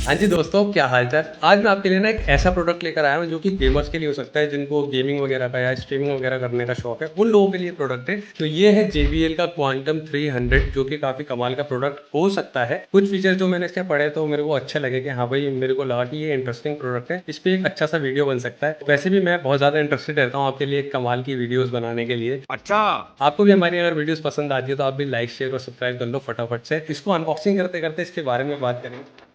हाँ जी दोस्तों, क्या हाल चाल। आज मैं आपके लिए ना एक ऐसा प्रोडक्ट लेकर आया हूँ जो कि गेमर्स के लिए हो सकता है, जिनको गेमिंग वगैरह का या स्ट्रीमिंग वगैरह करने का शौक है, उन लोगों के लिए प्रोडक्ट है। तो ये है JBL का क्वांटम 300, जो कि काफी कमाल का प्रोडक्ट हो सकता है। कुछ फीचर जो मैंने इसके पढ़े तो मेरे को अच्छे लगे कि हाँ भाई, मेरे को लगा कि ये इंटरेस्टिंग प्रोडक्ट है, इस पे एक अच्छा सा वीडियो बन सकता है। वैसे भी मैं बहुत ज्यादा इंटरेस्टेड रहता हूँ आपके लिए एक कमाल की वीडियोस बनाने के लिए। अच्छा। आपको भी हमारी अगर वीडियोस पसंद आती है तो आप भी लाइक शेयर और सब्सक्राइब कर लो फटाफट से। इसको अनबॉक्सिंग करते करते इसके बारे में बात करेंगे।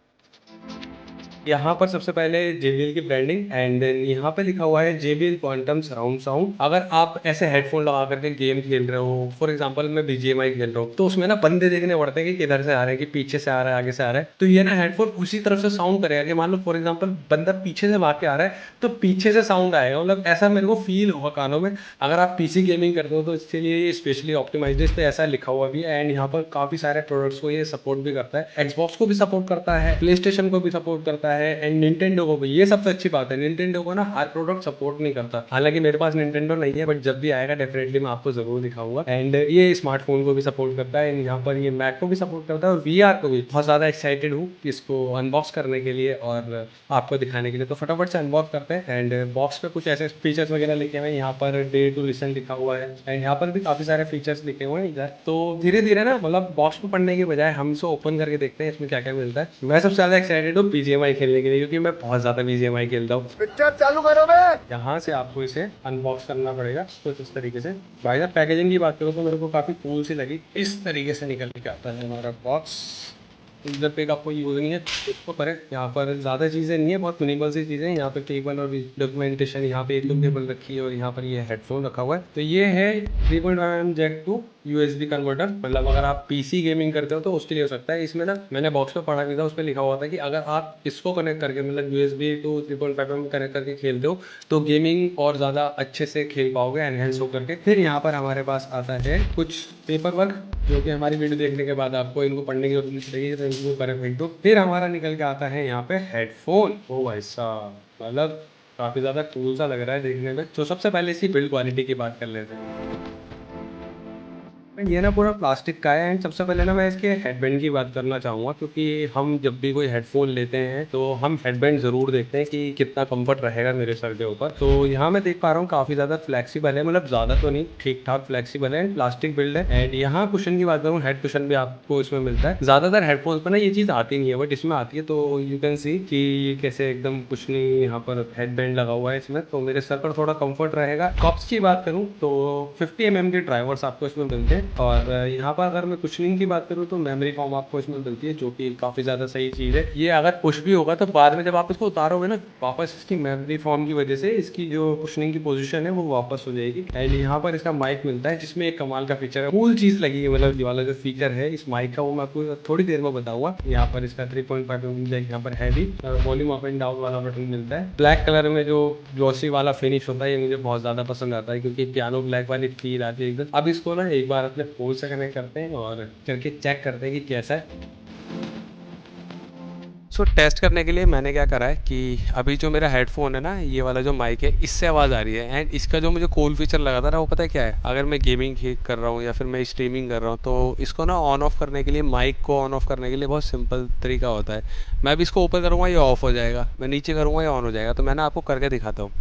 यहाँ पर सबसे पहले JBL की ब्रांडिंग एंड देन यहाँ पे लिखा हुआ है JBL क्वांटम सराउंड साउंड। अगर आप ऐसे हेडफोन लगा करके गेम खेल रहे हो, फॉर एग्जांपल मैं BGMI खेल रहा हूँ, तो उसमें ना बंदे देखने पड़ते हैं कि किधर से आ रहे हैं, कि पीछे से आ रहा है, आगे से आ रहा है। तो ये ना हेडफोन उसी तरफ से साउंड करेगा कि मान लो फॉर एग्जाम्पल बंदा पीछे से भाग के आ रहा है तो पीछे से साउंड आएगा, मतलब ऐसा मेरे को फील होगा कानों में। अगर आप PC गेमिंग करते हो तो इसके लिए स्पेशली ऑप्टिमाइज्ड है, इस पे ऐसा लिखा हुआ भी है। एंड यहाँ पर काफी सारे प्रोडक्ट्स को ये सपोर्ट भी करता है, Xbox को भी सपोर्ट करता है, PlayStation को भी सपोर्ट करता है एंड निंटेंडो को भी। ये सबसे अच्छी बात है, निंटेंडो को ना हर प्रोडक्ट सपोर्ट नहीं करता। हालांकि मेरे पास निंटेंडो नहीं है, बट जब भी आएगा डेफिनेटली मैं आपको जरूर दिखाऊंगा। एंड ये स्मार्टफोन को भी सपोर्ट करता है, यहाँ पर ये मैक को भी सपोर्ट करता है और VR को भी। बहुत ज्यादा एक्साइटेड हूँ इसको अनबॉक्स करने के लिए और आपको दिखाने के लिए। तो फटाफट से अनबॉक्स करते हैं। एंड बॉक्स पे कुछ ऐसे फीचर्स वगैरह लिखे हुए हैं, यहाँ पर डे टू लिसन लिखा हुआ है एंड यहाँ पर भी काफी सारे फीचर्स लिखे हुए हैं इधर। तो धीरे धीरे ना, मतलब बॉक्स को पढ़ने के बजाय हम इसको ओपन करके देखते हैं इसमें क्या क्या मिलता है। मैं सबसे ज्यादा एक्साइटेड हूँ BGMI खेलने के लिए, क्योंकि मैं बहुत ज्यादा BGMI खेलता हूँ। पिक्चर चालू करो बे। यहाँ से आपको इसे अनबॉक्स करना पड़ेगा कुछ इस तरीके से। भाई साहब, पैकेजिंग की बात करूँ तो मेरे को काफी कूल सी लगी। इस तरीके से निकल के आता है हमारा बॉक्स। इधर पे का कोई यूज नहीं है, इसको करें। यहाँ पर ज्यादा चीजें नहीं है, बहुत मिनिमल सी चीजें। यहाँ पे टेबल और डॉक्यूमेंटेशन, यहाँ पे एक टेबल रखी है और यहाँ पर ये हेडफोन रखा हुआ है। तो ये है 3.5mm Jack to USB converter. मतलब अगर आप PC गेमिंग करते हो तो उसके लिए हो सकता है। इसमें ना मैंने बॉक्स में पढ़ा भी था, उस पर लिखा हुआ था कि अगर आप इसको कनेक्ट करके, मतलब USB टू 3.5mm कनेक्ट करके खेलते हो तो गेमिंग और ज़्यादा अच्छे से खेल पाओगे एनहेंस हो करके। फिर यहाँ पर हमारे पास आता है कुछ पेपर वर्क, जो कि हमारी वीडियो देखने के बाद आपको इनको पढ़ने की जरूरत नहीं पड़ेगी, तो इनको करें फेंक दो। फिर हमारा निकल के आता है यहाँ पे हेडफोन। ओ भाई साहब, मतलब काफ़ी ज़्यादा कूल सा लग रहा है देखने में। तो सबसे पहले इसकी बिल्ड क्वालिटी की बात कर लेते हैं। ये ना पूरा प्लास्टिक का है। एंड सबसे पहले ना मैं इसके हेडबैंड की बात करना चाहूँगा, क्योंकि हम जब भी कोई हेडफोन लेते हैं तो हम हेडबैंड ज़रूर देखते हैं कि कितना कंफर्ट रहेगा मेरे सर के ऊपर। तो यहाँ मैं देख पा रहा हूँ काफ़ी ज़्यादा फ्लेक्सिबल है, मतलब ज़्यादा तो नहीं, ठीक ठाक फ्लेक्सिबल है। प्लास्टिक बिल्ड है। एंड यहाँ कुशन की बात करूँ, हेड कुशन भी आपको इसमें मिलता है। ज़्यादातर हेडफोन पर ना ये चीज़ आती नहीं है, बट इसमें आती है। तो यू कैन सी कि ये कैसे एकदम कुशनी यहाँ पर हेडबैंड लगा हुआ है इसमें, तो मेरे सर पर थोड़ा कंफर्ट रहेगा। कप्स की बात करूँ तो 50 mm के ड्राइवर्स आपको इसमें मिलते हैं। और यहाँ पर अगर मैं कुशनिंग की बात करूँ तो मेमोरी फॉर्म आपको इसमें मिलती है, जो कि काफ़ी ज़्यादा सही चीज़ है। ये अगर पुश भी होगा तो बाद में जब आप इसको उतारोगे ना, वापस इसकी मेमोरी फॉर्म की वजह से इसकी जो कुशनिंग की पोजीशन है वो वापस हो जाएगी। एंड यहाँ पर इसका माइक मिलता है, जिसमें एक कमाल का फीचर है, कूल चीज़ लगी है। मतलब ये वाला जो फीचर है इस माइक का, वो मैं आपको थोड़ी देर में बताऊंगा। यहाँ पर इसका 3.5mm जैक यहाँ पर है भी। वॉल्यूम अप एंड डाउन वाला बटन मिलता है। ब्लैक कलर में जो ग्लॉसी वाला फिनिश होता है ये मुझे बहुत ज़्यादा पसंद आता है, क्योंकि पियानो ब्लैक वाली फील आती है एकदम। अब इसको ना एक बार अपने फोन से कनेक्ट करते हैं और करके चेक करते हैं कि कैसा है। टेस्ट करने के लिए मैंने क्या करा है कि अभी जो मेरा हेडफोन है ना, ये वाला जो माइक है, इससे आवाज़ आ रही है। एंड इसका जो मुझे कूल फीचर लगा था ना, वो पता है क्या है? अगर मैं गेमिंग कर रहा हूँ या फिर मैं स्ट्रीमिंग कर रहा हूँ तो इसको ना ऑन ऑफ करने के लिए, माइक को ऑन ऑफ करने के लिए बहुत सिंपल तरीका होता है। मैं अभी इसको ऊपर करूँगा ये ऑफ हो जाएगा, मैं नीचे करूँगा ये ऑन हो जाएगा। तो मैं ना आपको करके दिखाता हूँ।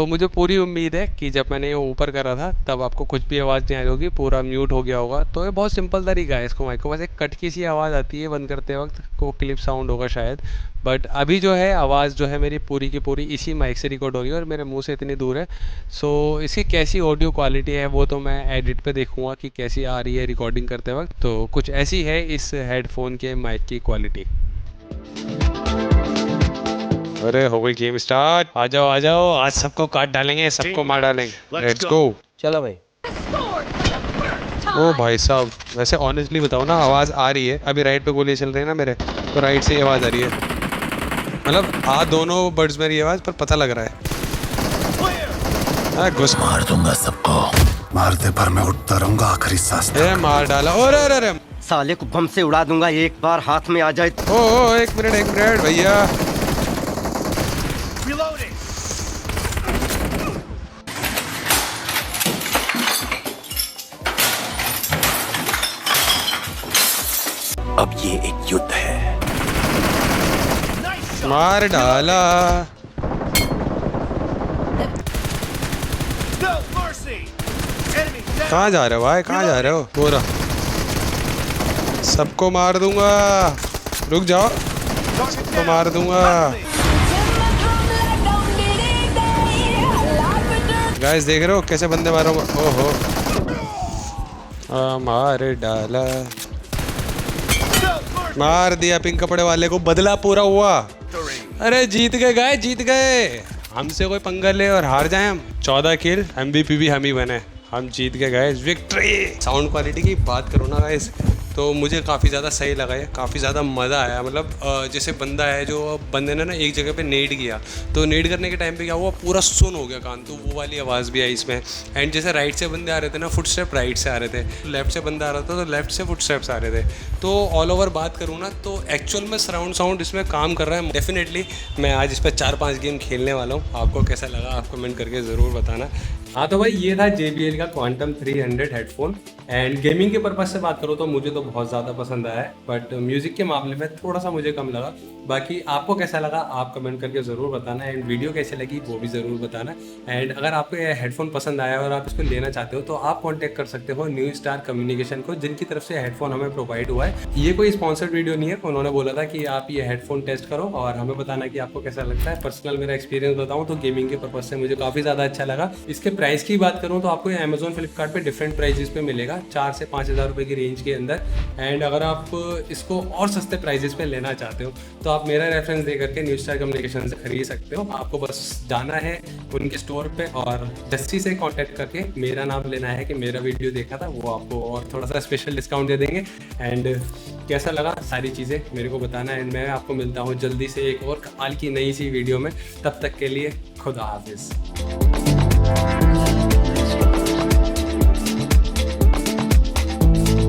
मुझे पूरी उम्मीद है कि जब मैंने ये ऊपर करा था तब आपको कुछ भी आवाज़ नहीं आ रही होगी, पूरा म्यूट हो गया होगा। तो ये बहुत सिंपल तरीका है इसको माइक को, बस एक कट की सी आवाज़ आती है बंद करते वक्त, को क्लिप साउंड होगा शायद। बट अभी जो है आवाज़ जो है मेरी पूरी की पूरी इसी माइक से रिकॉर्ड हो रही है और मेरे मुंह से इतनी दूर है। इसकी कैसी ऑडियो क्वालिटी है वो तो मैं एडिट पे देखूँगा कि कैसी आ रही है रिकॉर्डिंग करते वक्त। तो कुछ ऐसी है इस हेडफोन के माइक की क्वालिटी। अरे हो गई गेम स्टार्ट। आ जाओ, आज सबको काट डालेंगे, सबको मार डालेंगे। Let's go. चलो भाई। ओ भाई साहब, वैसे ऑनेस्टली बताओ ना, आवाज़ आ रही है? अभी राइट पे गोली चल रही है ना मेरे, तो राइट से आवाज़ आ रही है। मतलब आ दोनों बर्ड्स में रही आवाज़, पर पता लग रहा है। घुस मार दूंगा सबको, मारते पर मैं उठता रहूंगा आखिरी सांस तक। मार डाला। और अरे साले को बम से उड़ा दूंगा एक बार हाथ में आ जाए। ओ एक मिनट भैया। अब ये एक युद्ध है। मार डाला। कहाँ जा रहे हो भाई, कहाँ जा रहे हो? बोरा सबको मार दूंगा, रुक जाओ, सबको मार दूंगा। गाइस देख रहे हो कैसे बंदे मारो? ओहो मार डाला, मार दिया पिंक कपड़े वाले को, बदला पूरा हुआ। अरे जीत गए गाइस, जीत गए। हमसे कोई पंगा ले और हार जाए हम। 14 किल, MVP भी हम ही बने, हम जीत गए गाइस, विक्ट्री। साउंड क्वालिटी की बात करो ना गाइस, तो मुझे काफ़ी ज़्यादा सही लगा है, काफ़ी ज़्यादा मज़ा आया। मतलब जैसे बंदा है, जो बंदे ने ना एक जगह पे नेड किया, तो नेड करने के टाइम पे क्या हुआ, पूरा सुन हो गया कान, तो वो वाली आवाज़ भी आई इसमें। एंड जैसे राइट से बंदे आ रहे थे ना, फुट स्टेप राइट से आ रहे थे, लेफ्ट से बंदा आ रहा था तो लेफ्ट से फुट स्टेप्स आ रहे थे। तो ऑल ओवर बात करूँ ना, तो एक्चुअल में सराउंड साउंड इसमें काम कर रहा है। डेफिनेटली मैं आज इस पर 4-5 गेम खेलने वाला हूँ। आपको कैसा लगा आप कमेंट करके ज़रूर बताना। हाँ तो भाई ये था JBL का क्वांटम 300 हेडफोन। एंड गेमिंग के पर्पज से बात करो तो मुझे तो बहुत ज़्यादा पसंद आया है, बट म्यूज़िक के मामले में थोड़ा सा मुझे कम लगा। बाकी आपको कैसा लगा आप कमेंट करके ज़रूर बताना। एंड वीडियो कैसे लगी वो भी ज़रूर बताना। एंड अगर आपको ये हेडफोन पसंद आया और आप इसको लेना चाहते हो तो आप कॉन्टैक्ट कर सकते हो न्यू स्टार कम्युनिकेशन को, जिनकी तरफ से हेडफोन हमें प्रोवाइड हुआ है। ये कोई स्पॉन्सर्ड वीडियो नहीं है, उन्होंने बोला था कि आप ये हेडफोन टेस्ट करो और हमें बताना कि आपको कैसा लगता है। पर्सनल मेरा एक्सपीरियंस बताऊँ तो गेमिंग के पर्पज से मुझे काफ़ी ज़्यादा अच्छा लगा। इसके प्राइस की बात करूँ तो आपको ये अमेजोन फ्लिपकार्ट पे डिफरेंट प्राइजेस पे मिलेगा, 4 से 5,000 रुपये की रेंज के अंदर। एंड अगर आप इसको और सस्ते प्राइजेस पे लेना चाहते हो तो आप मेरा रेफरेंस दे करके न्यू स्टार कम्युनिकेशन से खरीद सकते हो। आपको बस जाना है उनके स्टोर पे और जस्सी से कांटेक्ट करके मेरा नाम लेना है कि मेरा वीडियो देखा था, वो आपको और थोड़ा सा स्पेशल डिस्काउंट दे देंगे। एंड कैसा लगा सारी चीज़ें मेरे को बताना। एंड मैं आपको मिलता हूँ जल्दी से एक और कमाल की नई सी वीडियो में। तब तक के लिए खुदा हाफिज़।